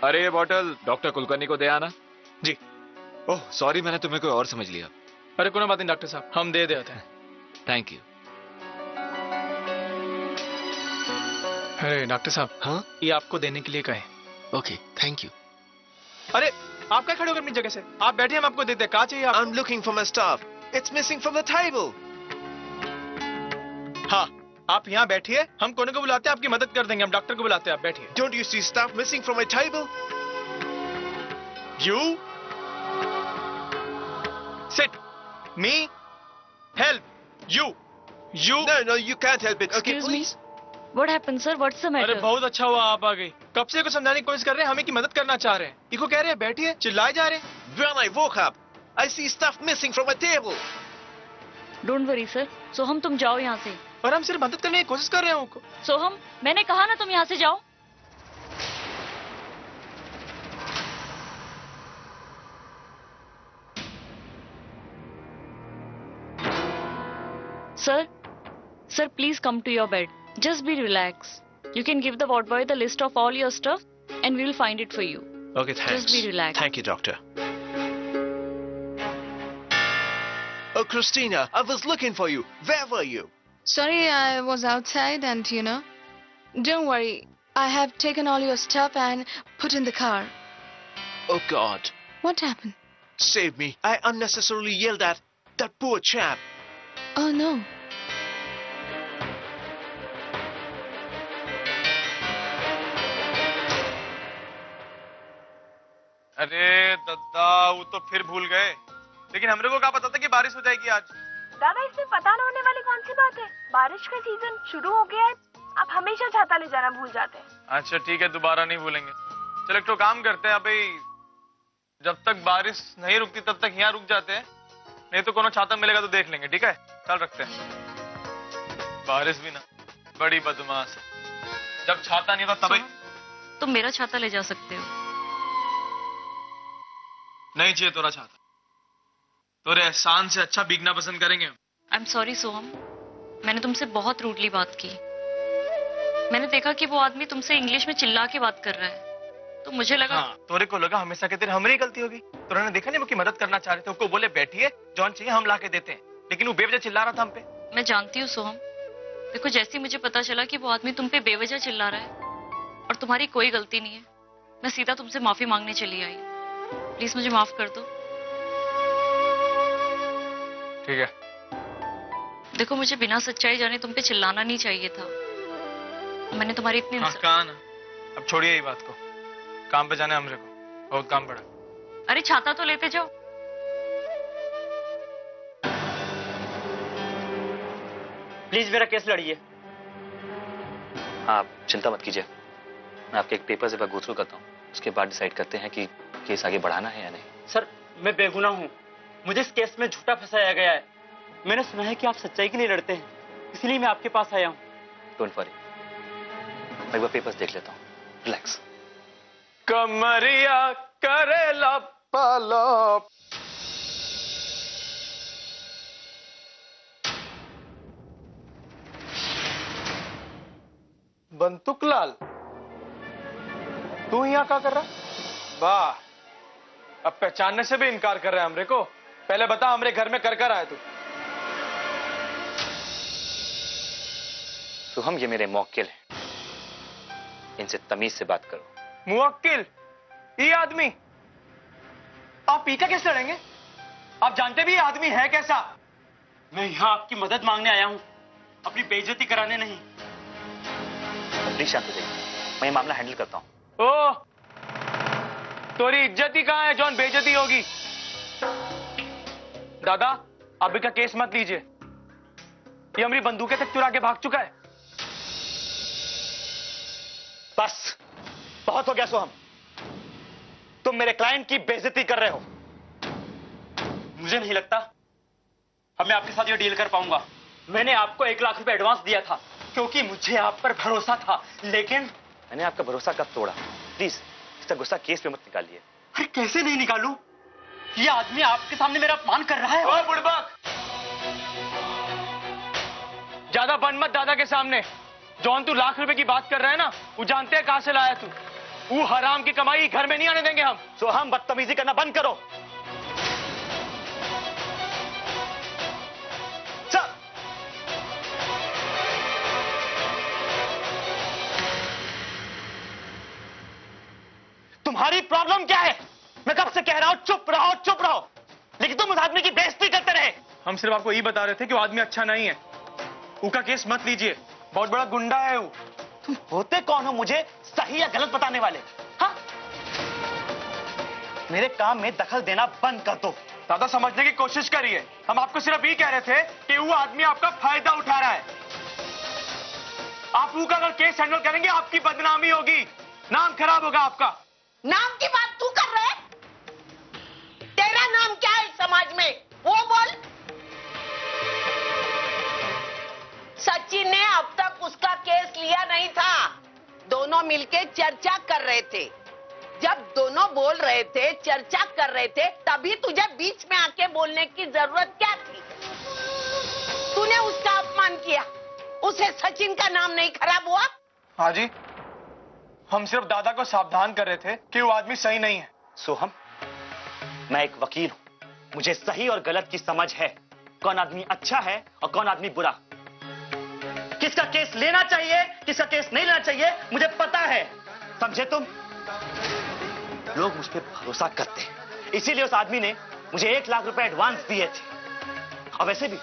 अरे ये bottle doctor Kulkarni को दे आना। जी। ओह सॉरी, मैंने तुम्हें कोई और समझ लिया। अरे कोई बात नहीं डॉक्टर साहब, हम दे देते हैं। Thank you. अरे डॉक्टर साहब, हाँ ये आपको देने के लिए कहे। Okay thank you. अरे आप क्या खड़े हो गए अपनी जगह से? आप बैठे, हम आपको देते हैं। कहाँ चाहिए आप? I'm looking for my stuff. It's missing from the table. हाँ, आप यहाँ बैठिए, हम कोने को बुलाते हैं, आपकी मदद कर देंगे। हम डॉक्टर को बुलाते हैं, आप बैठिए। Don't you see stuff missing from my table? You sit. Me help you. You. No, you can't help it. Okay, Excuse me? please. What happened, sir? What's the अरे matter? बहुत अच्छा हुआ आप आ गई। कब से को समझाने की कोशिश कर रहे हैं, हमें की मदद करना चाह रहे हैं। इको कह रहे हैं बैठिए, चिल्लाए जा रहे हैं। When I woke up, I see stuff missing from my table. Don't worry, sir. सोहम तुम जाओ यहाँ से। और हम सिर्फ मदद करने की कोशिश कर रहे हैं उनको। सोहम, मैंने कहा ना तुम यहाँ से जाओ। Sir, please come to your bed. Just be relaxed. You can give the ward boy the list of all your stuff and we will find it for you. Okay, thanks. Just be relaxed. Thank you, doctor. Oh, Christina, I was looking for you. Where were you? Sorry, I was outside and Don't worry. I have taken all your stuff and put in the car. Oh, God. What happened? Save me. I unnecessarily yelled at that poor chap. Oh, no. अरे दादा, वो तो फिर भूल गए। लेकिन हमरे को क्या पता था कि बारिश हो जाएगी आज। दादा, इसमें पता न होने वाली कौन सी बात है। बारिश का सीजन शुरू हो गया है, आप हमेशा छाता ले जाना भूल जाते हैं। अच्छा ठीक है, दोबारा नहीं भूलेंगे। चलो एक तो काम करते हैं अभी, जब तक बारिश नहीं रुकती तब तक यहाँ रुक जाते हैं, नहीं तो कोनो छाता मिलेगा तो देख लेंगे। ठीक है, कल रखते हैं। बारिश भी ना बड़ी बदमाश है, जब छाता नहीं था तभी। तुम मेरा छाता ले जा सकते हो। नहीं चाहिए तोरा छाता, तोरे एहसान से अच्छा भीगना पसंद करेंगे हम। आई एम सॉरी सोहम, मैंने तुमसे बहुत रूडली बात की। मैंने देखा कि वो आदमी तुमसे इंग्लिश में चिल्ला के बात कर रहा है, तो मुझे लगा। हाँ, तोरे को लगा हमेशा के तेरे हमारी गलती होगी। तोरे ने देखा नहीं वो की मदद करना चाह रहे थे, उसको बोले बैठिए, जॉन चाहिए हम ला के देते हैं, लेकिन वो बेवजह चिल्ला रहा था हम पे। मैं जानती हूँ सोहम, देखो जैसे ही मुझे पता चला कि वो आदमी तुम पे बेवजह चिल्ला रहा है और तुम्हारी कोई गलती नहीं है, मैं सीधा तुमसे माफी मांगने चली आई। प्लीज मुझे माफ कर दो। ठीक है। देखो मुझे बिना सच्चाई जाने तुम पे चिल्लाना नहीं चाहिए था। मैंने तुम्हारी इतनी कहा ना, अब छोड़िए ये बात को, काम पे जाना है हमरे को, बहुत काम पड़ा। अरे छाता तो लेते जाओ। प्लीज मेरा केस लड़िए। आप चिंता मत कीजिए, मैं आपके एक पेपर से गो थ्रू करता हूँ, उसके बाद डिसाइड करते हैं कि केस आगे बढ़ाना है या नहीं। सर मैं बेगुनाह हूँ, मुझे इस केस में झूठा फंसाया गया है। मैंने सुना है कि आप सच्चाई के लिए लड़ते हैं, इसलिए मैं आपके पास आया हूँ। डोंट वरी, मैं एक बार पेपर्स देख लेता हूँ। रिलैक्स। कमरिया करेला पाला। बंतुकलाल, तू यहाँ क्या कर रहा? वाह, अब पहचानने से भी इनकार कर रहा है हमरे को। पहले बता हमरे घर में कर आया तू। तो हम ये मेरे मौक्किल हैं, इनसे तमीज से बात करो। मुवक्किल? ये आदमी? आप पीका कैसे लड़ेंगे? आप जानते भी ये आदमी है कैसा? मैं यहाँ आपकी मदद मांगने आया हूँ, अपनी बेइज्जती कराने नहीं। प्लीज शांत हो जाइए, मैं ये मामला हैंडल करता हूँ। ओ, तोरी इज्जती कहाँ है जॉन बेइज्जती होगी? दादा अभी का केस मत लीजिए, ये हमारी बंदूकें तक चुरा के भाग चुका है। बस बहुत हो गया सोहम, तुम मेरे क्लाइंट की बेइज्जती कर रहे हो। मुझे नहीं लगता अब मैं आपके साथ ये डील कर पाऊंगा। मैंने आपको 1 लाख रुपए एडवांस दिया था क्योंकि मुझे आप पर भरोसा था, लेकिन मैंने आपका भरोसा कब तोड़ा? प्लीज इसका गुस्सा केस पे मत निकालिए। अरे कैसे नहीं निकालूं? ये आदमी आपके सामने मेरा अपमान कर रहा है। ओ बुड़बक, ज्यादा बन मत दादा के सामने। जॉन तू लाख रुपए की बात कर रहा है ना, वो जानते हैं कहां से लाया तू। वो हराम की कमाई घर में नहीं आने देंगे हम। सो हम बदतमीजी करना बंद करो। चल। तुम्हारी प्रॉब्लम क्या है? मैं कब से कह रहा हूं चुप रहो चुप रहो, लेकिन तुम उस आदमी की बेइज्जती करते रहे। हम सिर्फ आपको ये बता रहे थे कि वो आदमी अच्छा नहीं है। उसका केस मत लीजिए, बहुत बड़ा गुंडा है वो। तुम होते कौन हो मुझे सही या गलत बताने वाले? हाँ? मेरे काम में दखल देना बंद कर दो। दादा समझने की कोशिश करिए, हम आपको सिर्फ ये कह रहे थे कि वो आदमी आपका फायदा उठा रहा है। आप वो का अगर केस हैंडल करेंगे आपकी बदनामी होगी, नाम खराब होगा आपका। नाम की बात तू कर रहे? तेरा नाम क्या है समाज में वो बोल। सचिन ने अब तक उसका केस लिया नहीं था, दोनों मिलके चर्चा कर रहे थे। जब दोनों बोल रहे थे, चर्चा कर रहे थे, तभी तुझे बीच में आके बोलने की जरूरत क्या थी? तूने उसका अपमान किया, उसे सचिन का नाम नहीं खराब हुआ? हाँ जी, हम सिर्फ दादा को सावधान कर रहे थे कि वो आदमी सही नहीं है। सोहम, मैं एक वकील हूं, मुझे सही और गलत की समझ है। कौन आदमी अच्छा है और कौन आदमी बुरा, किसका केस लेना चाहिए किसका केस नहीं लेना चाहिए मुझे पता है, समझे तुम? लोग मुझ पर भरोसा करते हैं, इसीलिए उस आदमी ने मुझे 1 लाख रुपए एडवांस दिए थे। और वैसे भी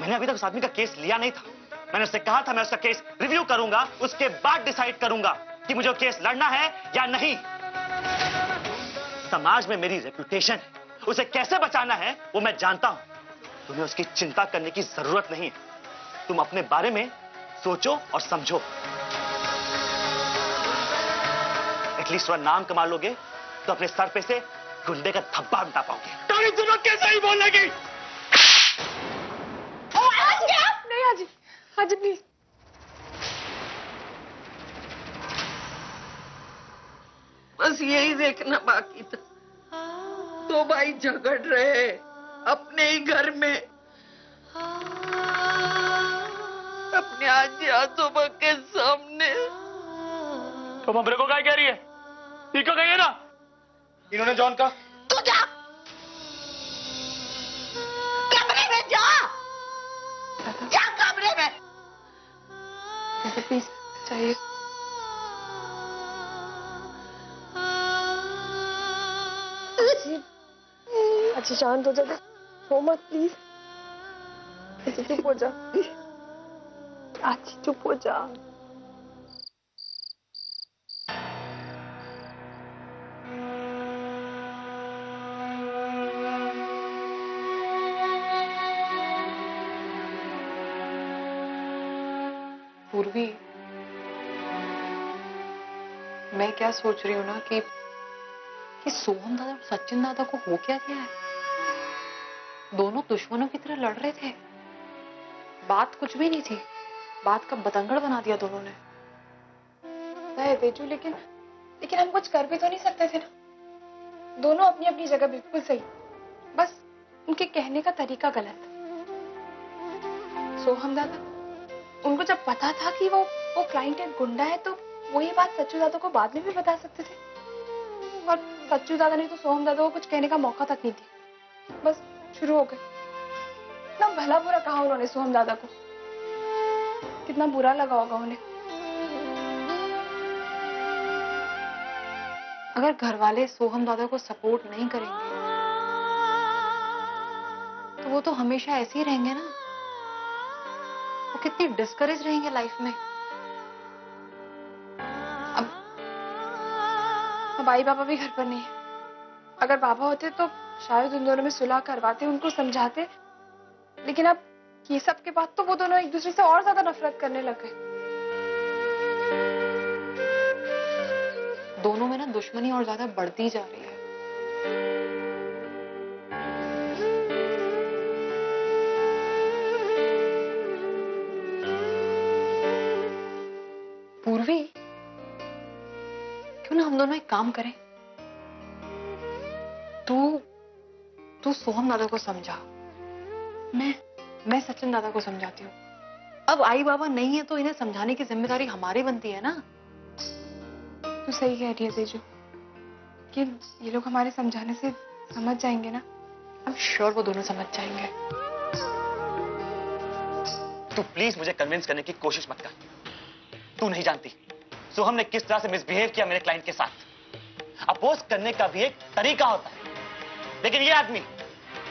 मैंने अभी तक उस आदमी का केस लिया नहीं था। मैंने उससे कहा था मैं उसका केस रिव्यू करूंगा, उसके बाद डिसाइड करूंगा कि मुझे केस लड़ना है या नहीं। समाज में मेरी रेपुटेशन है, उसे कैसे बचाना है वो मैं जानता हूं। तुम्हें उसकी चिंता करने की जरूरत नहीं है। तुम अपने बारे में सोचो और समझो। एटलीस्ट थोड़ा नाम कमा लोगे तो अपने सर पे से गुंडे का धब्बा मिटा पाओगे। तुम्हें कैसे ही बोल लगी? नहीं हाजी, हाजी प्लीज। बस यही देखना बाकी था। दो भाई झगड़ रहे अपने ही घर में, अपने आजी आजोबा के सामने। तुम हमरे को क्या कह रही है? ठीक हो गई है ना? इन्होंने जॉन का तू जा कमरे में, जा जा कमरे में। प्लीज चाहिए। अच्छा शांत हो जा, रो मत प्लीज। अच्छा चुप हो जा, अच्छी चुप हो जा। पूर्वी, मैं क्या सोच रही हूँ ना कि सोहम दादा और सचिन दादा को हो क्या गया है? दोनों दुश्मनों की तरह लड़ रहे थे, बात कुछ भी नहीं थी, बात का बतंगड़ बना दिया दोनों ने। है तेजू, लेकिन हम कुछ कर भी तो नहीं सकते थे ना। दोनों अपनी अपनी जगह बिल्कुल सही, बस उनके कहने का तरीका गलत। सोहम दादा, उनको जब पता था कि वो क्लाइंट एक गुंडा है, तो वो ये बात सच्चू दादा को बाद में भी बता सकते थे। और सच्चू दादा ने तो सोहम दादा को कुछ कहने का मौका तक नहीं दिया, बस शुरू हो गए। कितना भला बुरा कहा उन्होंने सोहम दादा को, कितना बुरा लगा होगा उन्हें। अगर घर वाले सोहम दादा को सपोर्ट नहीं करेंगे तो वो तो हमेशा ऐसे ही रहेंगे ना। वो कितनी डिस्करेज रहेंगे लाइफ में। अब आई बाबा भी घर पर नहीं है। अगर बाबा होते तो शायद उन दोनों में सुलह करवाते, उनको समझाते, लेकिन अब ये सब के बाद तो वो दोनों एक दूसरे से और ज्यादा नफरत करने लग गए। दोनों में ना दुश्मनी और ज्यादा बढ़ती जा रही है। पूर्वी, क्यों ना हम दोनों एक काम करें? तू सोहम दादा को समझा, मैं सचिन दादा को समझाती हूँ। अब आई बाबा नहीं है तो इन्हें समझाने की जिम्मेदारी हमारी बनती है ना। तू सही कह रही है तेजू कि ये लोग हमारे समझाने से समझ जाएंगे ना। आई एम श्योर वो दोनों समझ जाएंगे। तू प्लीज मुझे कन्विंस करने की कोशिश मत कर। तू नहीं जानती सोहम ने किस तरह से मिसबिहेव किया मेरे क्लाइंट के साथ। अपोज करने का भी एक तरीका होता है, लेकिन ये आदमी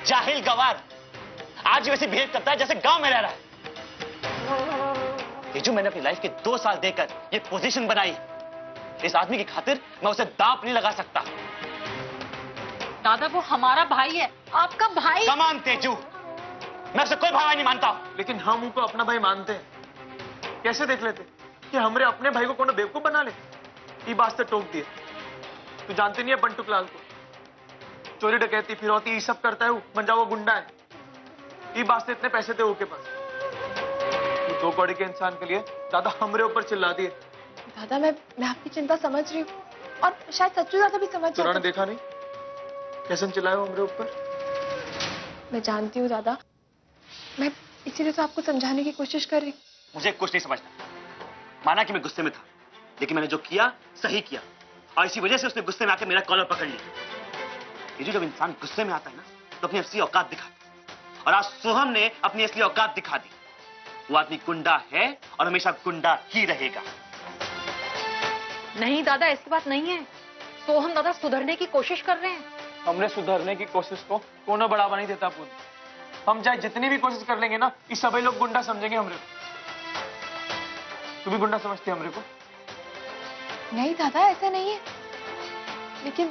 जाहिल गवार आज वैसे बिहेव करता है जैसे गांव में रह रहा है। ये जो मैंने अपनी लाइफ के 2 साल देकर ये पोजीशन बनाई, इस आदमी की खातिर मैं उसे दांव नहीं लगा सकता। दादा वो हमारा भाई है, आपका भाई। कमान तेजू, मैं उसे कोई भाई नहीं मानता। लेकिन हम उनको अपना भाई मानते हैं। कैसे देख लेते कि हमारे अपने भाई को कौन बेवकूफ बना ले। ये बात से टोक दिए। तू जानते नहीं है बंटू लाल को, चोरी डकैती फिरौती ये सब करता है वो, मंजा वो गुंडा है। ये बात से इतने पैसे थे उसके पास। तू 2 कौड़ी के इंसान के लिए दादा हमरे ऊपर चिल्ला दिए। दादा मैं आपकी चिंता समझ रही हूँ और शायद सच्चू दादा भी समझ तुरंत जाते। देखा नहीं कैसे चिल्लाए हमरे ऊपर। मैं जानती हूँ दादा, मैं इसीलिए तो आपको समझाने की कोशिश कर रही हूँ। मुझे कुछ नहीं समझना। माना कि मैं गुस्से में था, लेकिन मैंने जो किया सही किया, और इसी वजह से उसने गुस्से में आकर मेरा कॉलर पकड़ लिया। ये जो जब इंसान गुस्से में आता है ना तो अपनी असली औकात दिखाता है, और आज सोहम ने अपनी असली औकात दिखा दी। वो आदमी गुंडा है और हमेशा गुंडा ही रहेगा। नहीं दादा ऐसी बात नहीं है, सोहम दादा सुधरने की कोशिश कर रहे हैं। हमने सुधरने की कोशिश को कोनो बढ़ावा नहीं देता पूरी। हम चाहे जितनी भी कोशिश कर लेंगे ना, ये सभी लोग गुंडा समझेंगे हमरे को। तू भी गुंडा समझती है हमरे को? नहीं दादा ऐसा नहीं है, लेकिन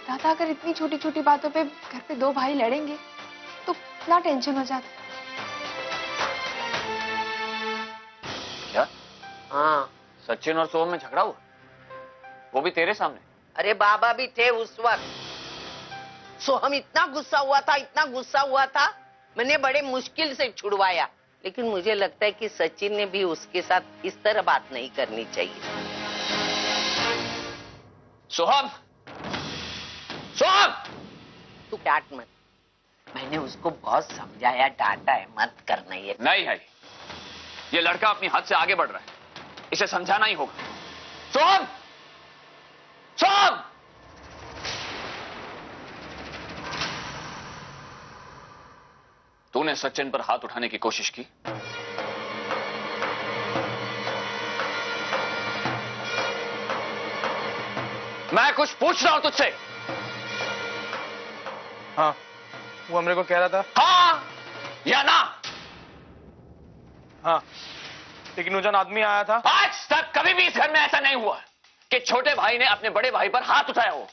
दादा अगर इतनी छोटी छोटी बातों पे घर पे 2 भाई लड़ेंगे तो कितना टेंशन हो जाता। क्या? हाँ, सचिन और सोहम में झगड़ा हुआ? वो भी तेरे सामने? अरे बाबा भी थे उस वक्त। सोहम इतना गुस्सा हुआ था, मैंने बड़े मुश्किल से छुड़वाया। लेकिन मुझे लगता है कि सचिन ने भी उसके साथ इस तरह बात नहीं करनी चाहिए। सोहम! सोहम! तू डांट मत, मैंने उसको बहुत समझाया, डांटा है, मत करना ये। नहीं है, ये लड़का अपनी हद से आगे बढ़ रहा है, इसे समझाना ही होगा। सोहम! सोहम! तूने सचिन पर हाथ उठाने की कोशिश की? मैं कुछ पूछ रहा हूं तुझसे। हाँ, वो हमरे को कह रहा था। हाँ या ना? हाँ, लेकिन वो जन आदमी आया था। आज तक कभी भी इस घर में ऐसा नहीं हुआ कि छोटे भाई ने अपने बड़े भाई पर हाथ उठाया हो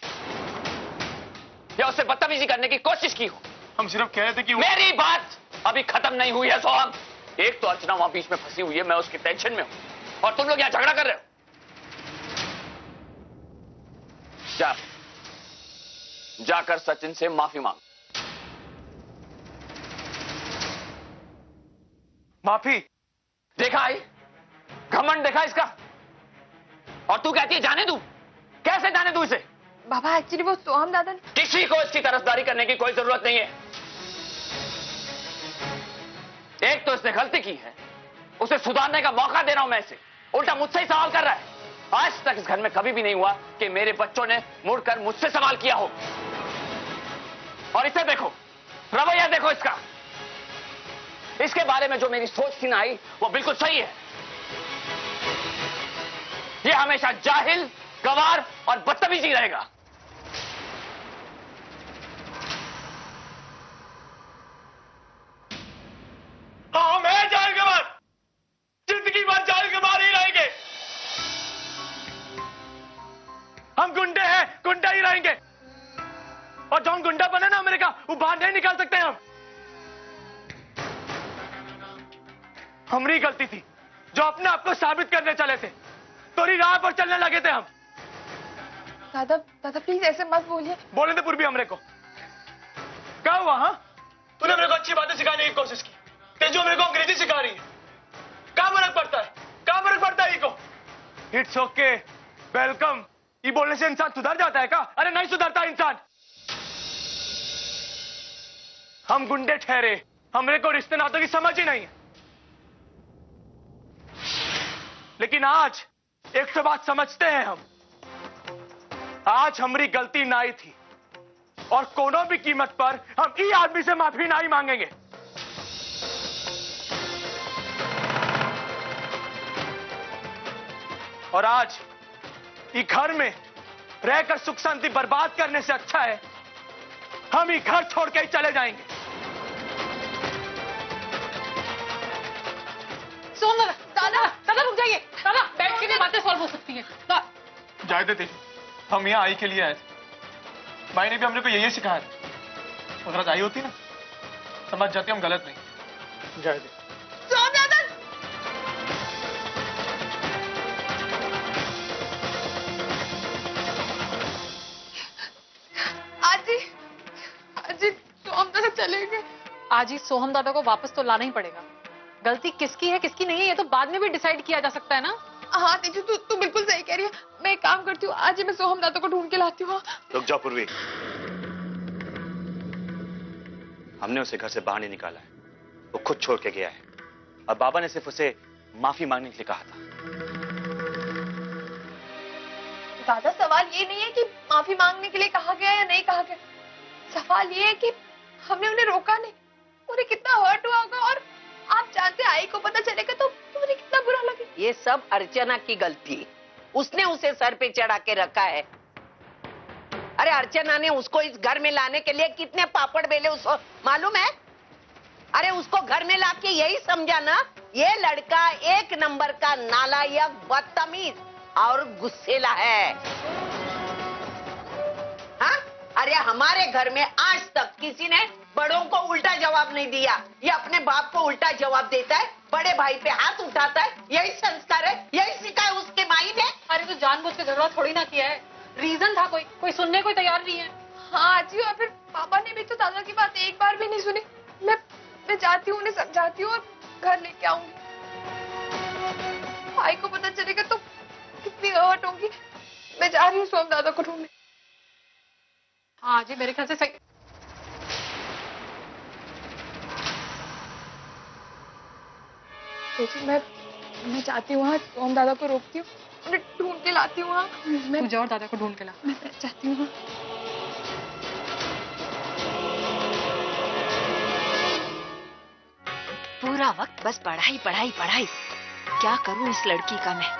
या उससे बदतमीजी करने की कोशिश की हो। हम सिर्फ कह रहे थे कि मेरी बात अभी खत्म नहीं हुई है सोहम। एक तो अर्चना वहां बीच में फंसी हुई है, मैं उसकी टेंशन में हूं, और तुम लोग यहां झगड़ा कर रहे हो। जाकर सचिन से माफी मांग। माफी? देखा है घमंड, देखा इसका? और तू कहती है जाने दूं? कैसे जाने दूं इसे? बाबा एक्चुअली वो सोहम दादा ने। किसी को इसकी तरफदारी करने की कोई जरूरत नहीं है। एक तो इसने गलती की है, उसे सुधारने का मौका दे रहा हूं मैं इसे, उल्टा मुझसे ही सवाल कर रहा है। आज तक इस घर में कभी भी नहीं हुआ कि मेरे बच्चों ने मुड़कर मुझसे सवाल किया हो। और इसे देखो, रवैया देखो इसका। इसके बारे में जो मेरी सोच थी ना आई, वो बिल्कुल सही है। ये हमेशा जाहिल, गवार और बदतमीजी रहेगा। हम है जाहिल गवार, जिंदगी भर जाहिल गवार ही रहेंगे। हम गुंडे हैं, गुंडा ही रहेंगे। और जो हम गुंडा बने ना अमेरिका, वो बाहर नहीं निकाल सकते हम। हमारी गलती थी जो अपने आप को साबित करने चले थे, तोरी राह पर चलने लगे थे हम। दादा दादा प्लीज ऐसे मत बोलिए। बोले थे पूर्वी हमरे को। क्या हुआ? हाँ, तूने मेरे को अच्छी बातें सिखाने की कोशिश की, तेजू मेरे को अंग्रेजी सिखा रही है। क्या फर्क पड़ता है? क्या फर्क पड़ता है इको? It's okay, welcome. ये बोलने से इंसान सुधर जाता है क्या? अरे नहीं सुधरता इंसान। हम गुंडे ठहरे, हमरे को रिश्ते नातों की समझ ही नहीं है। लेकिन आज एक तो बात समझते हैं हम, आज हमारी गलती ना ही थी और कोनो भी कीमत पर हम ई आदमी से माफी ना ही मांगेंगे। और आज ये घर में रहकर सुख शांति बर्बाद करने से अच्छा है हम ये घर छोड़ के ही चले जाएंगे। सोम दादा, दादा दादा रुक जाइए। दादा बैठ के भी बातें सॉल्व हो सकती हैं। जाए देते, हम यहाँ आई के लिए आए थे। माई ने भी हमने को यही सिखाया था। अगर आज आई होती ना समझ जाते हम गलत नहीं। जाए दे। सोम दादा, आज ही सोम दादा चले गए। आज ही सोहम दादा को वापस तो लाना ही पड़ेगा। गलती किसकी है किसकी नहीं है ये तो बाद में भी डिसाइड किया जा सकता है ना। हाँ तेजू, तू बिल्कुल सही कह रही है। मैं एक काम करती हूँ, आज ही मैं सोहम दादा को ढूंढ के लाती हूँ। रुक जाओ पूर्वी, हमने उसे घर से बाहर नहीं निकाला है, वो खुद छोड़ के गया है और बाबा ने सिर्फ उसे माफी मांगने के लिए कहा था। दादा सवाल ये नहीं है कि माफी मांगने के लिए कहा गया या नहीं कहा गया, सवाल ये है कि हमने उन्हें रोका नहीं। उन्हें कितना हर्ट हुआ होगा और आप जानते आई को पता चलेगा तो उन्हें कितना बुरा लगे। ये सब अर्चना की गलती है, उसने उसे सर पे चढ़ा के रखा है। अरे अर्चना ने उसको इस घर में लाने के लिए कितने पापड़ बेले उसको मालूम है। अरे उसको घर में लाके यही समझा ना ये लड़का एक नंबर का नालायक, बदतमीज और गुस्सेला है। हाँ? अरे हमारे घर में आज तक किसी ने बड़ों को उल्टा जवाब नहीं दिया, ये अपने बाप को उल्टा जवाब देता है, बड़े भाई पे हाथ उठाता है। यही संस्कार है, यही सिखाया उसके माई ने। अरे तो जानबूझ के झगड़ा थोड़ी ना किया है, रीजन था कोई सुनने को तैयार नहीं है। हाँ जी, और फिर पापा ने भी तो दादा की बात एक बार भी नहीं सुनी। मैं जाती हूँ, उन्हें समझाती हूँ और घर लेके आऊंगी। भाई को पता चलेगा तो कितनी हर्ट होगी। मैं जा रही हूँ सोम दादा को ढूंढने। हाँ जी मेरे ख्याल से सही। देखिए मैं जाती हूँ वहाँ, सोम दादा को रोकती हूँ, उन्हें ढूंढ के लाती हूँ वहाँ। तू जा और दादा को ढूंढ के ला। मैं जाती हूँ। पूरा वक्त बस पढ़ाई पढ़ाई पढ़ाई। क्या करूं इस लड़की का मैं।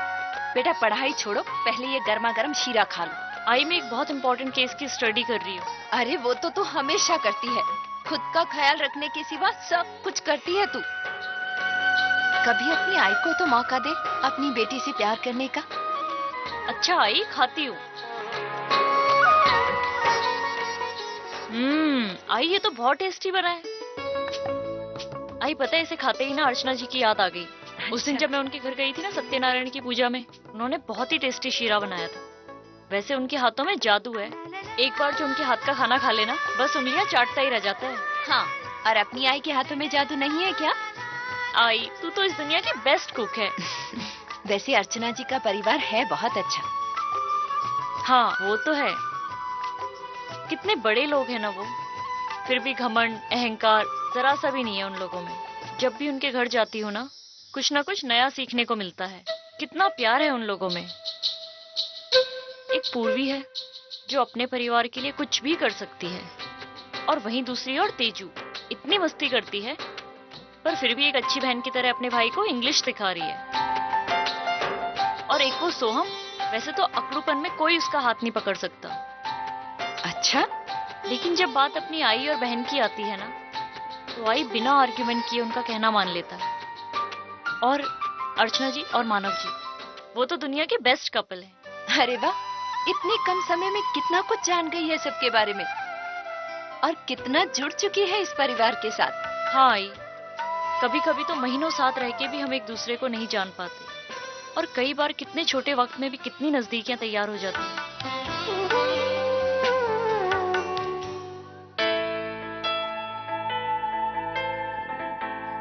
बेटा पढ़ाई छोड़ो, पहले ये गर्मा गर्म शीरा खा लो। आई मैं एक बहुत इंपॉर्टेंट केस की स्टडी कर रही हूँ। अरे वो तो तू हमेशा करती है, खुद का ख्याल रखने के सिवा सब कुछ करती है तू। कभी अपनी आई को तो मौका दे अपनी बेटी से प्यार करने का। अच्छा आई खाती हूँ। आई ये तो बहुत टेस्टी बना है। आई पता है इसे खाते ही ना अर्चना जी की याद आ गई। उस दिन जब मैं उनके घर गई थी ना सत्यनारायण की पूजा में, उन्होंने बहुत ही टेस्टी शीरा बनाया था। वैसे उनके हाथों में जादू है, एक बार जो उनके हाथ का खाना खा लेना बस उंगलियां चाटता ही रह जाता है। हाँ, और अपनी आई के हाथों में जादू नहीं है क्या? आई तू तो इस दुनिया की बेस्ट कुक है। वैसे अर्चना जी का परिवार है बहुत अच्छा। हाँ वो तो है, कितने बड़े लोग हैं ना वो, फिर भी घमंड अहंकार जरा सा भी नहीं है उन लोगों में। जब भी उनके घर जाती हूँ ना कुछ नया सीखने को मिलता है। कितना प्यार है उन लोगों में। एक पूर्वी है जो अपने परिवार के लिए कुछ भी कर सकती है, और वहीं दूसरी ओर तेजू इतनी मस्ती करती है पर फिर भी एक अच्छी बहन की तरह अपने भाई को इंग्लिश सिखा रही है। और एक वो सोहम, वैसे तो अकड़ूपन में कोई उसका हाथ नहीं पकड़ सकता। अच्छा, लेकिन जब बात अपनी आई और बहन की आती है ना तो आई बिना आर्ग्यूमेंट किए उनका कहना मान लेता है। और अर्चना जी और मानव जी वो तो दुनिया के बेस्ट कपल हैं। अरे वाह, इतने कम समय में कितना कुछ जान गई है सबके बारे में और कितना जुड़ चुकी है इस परिवार के साथ। हाँ आई, कभी कभी तो महीनों साथ रह के भी हम एक दूसरे को नहीं जान पाते, और कई बार कितने छोटे वक्त में भी कितनी नजदीकियां तैयार हो जाती हैं।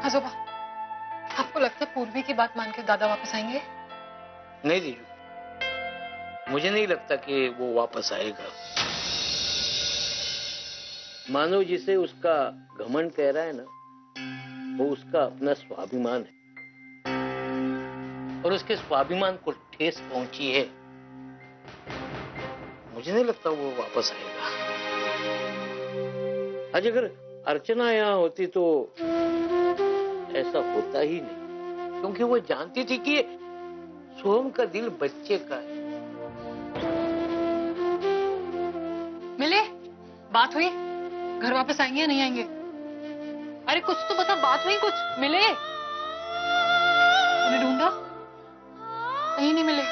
आजोबा, आपको लगता है पूर्वी की बात मान के दादा वापस आएंगे? नहीं जीजू, मुझे नहीं लगता कि वो वापस आएगा। मानव जिसे उसका घमंड कह रहा है ना, वो उसका अपना स्वाभिमान है, और उसके स्वाभिमान को ठेस पहुंची है। मुझे नहीं लगता वो वापस आएगा। आज अगर अर्चना यहाँ होती तो ऐसा होता ही नहीं, क्योंकि वो जानती थी कि सोहम का दिल बच्चे का है। मिले? बात हुई? घर वापस आएंगे या नहीं आएंगे? अरे कुछ तो बता, बात हुई कुछ? मिले? उन्हें ढूंढा? कहीं नहीं मिले।